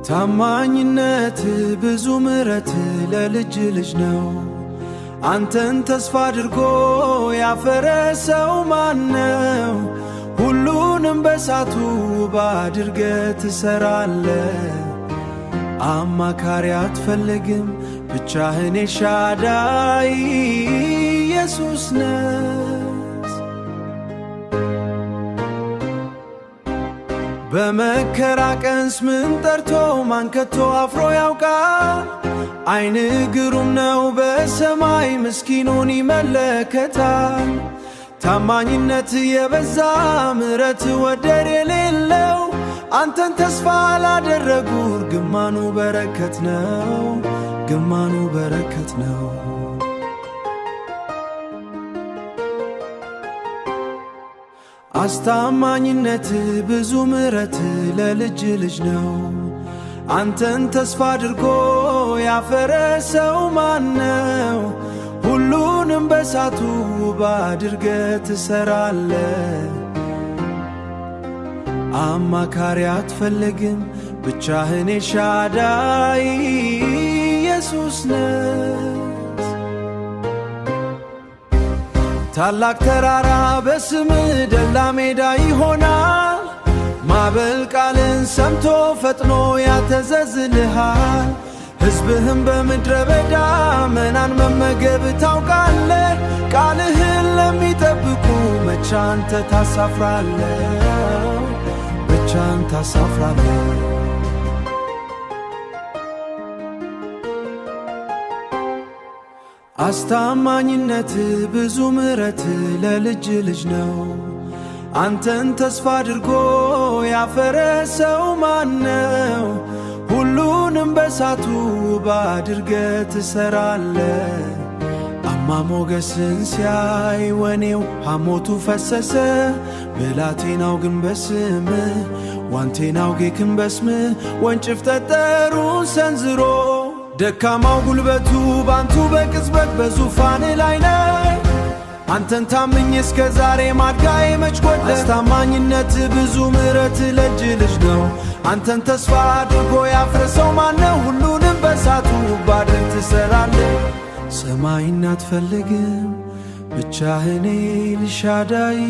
ታማኝነት ብዙ ምሕረት ለልጅ ልጅ ነው። አንተን ተስፋ አድርጎ ያፈረሰው ማነው? ሁሉንም በሳቱ ባድርገ ትሰራለ። አማካሪ አትፈልግም ብቻህን ኤልሻዳይ ኢየሱስ ነህ። በመከራ ቀን ስምን ጠርቶ ማን ከቶ አፍሮ ያውቃል? አይን ግሩም ነው በሰማይ ምስኪኑን ይመለከታል። ታማኝነት የበዛ ምሕረት ወደር የሌለው አንተን ተስፋ ላደረጉ ግማኑ በረከት ነው፣ ግማኑ በረከት ነው። አስታማኝነት ብዙ ምሕረት ለልጅ ልጅ ነው። አንተን ተስፋ አድርጎ ያፈረሰው ማነው? ሁሉንም በሳቱ ባድርገ ትሰራለ። አማካሪ አትፈልግም ብቻህን ኤልሻዳይ ኢየሱስ ነህ። ታላቅ ተራራ በስምህ ደላ ሜዳ ይሆናል። ማዕበል ቃልን ሰምቶ ፈጥኖ ያተዘዝልሃል። ሕዝብህም በምድረ በዳ መናን መመገብ ታውቃለ። ቃልህን ለሚጠብቁ መቼ አንተ ታሳፍራለ፣ መቼ አንተ ታሳፍራለ። አስታማኝነት ብዙ ምሕረት ለልጅ ልጅ ነው። አንተን ተስፋ አድርጎ ያፈረሰው ማነው? ሁሉንም በሳቱ ባድርገ ትሰራለ። አማ ሞገስን ሲያይ ወኔው ሐሞቱ ፈሰሰ። ብላቴናው ግን በስምህ ዋንቴናው ጌክን በስምህ ወንጭፍ ጠጠሩን ሰንዝሮ ደካማው ጉልበቱ ባንቱ በቅጽበት በዙፋን ላይ ነህ። አንተን ታምኜ እስከ ዛሬ ማድጋዬ መች ጎደለ? አስታማኝነት ብዙ ምሕረት ለልጅ ልጅ ነው። አንተን ተስፋ አድርጎ ያፍረሰው ማነው? ሁሉንም በሳቱ ባድርግ ትሰራለ። ሰማይን አትፈልግም ብቻህን ኤልሻዳይ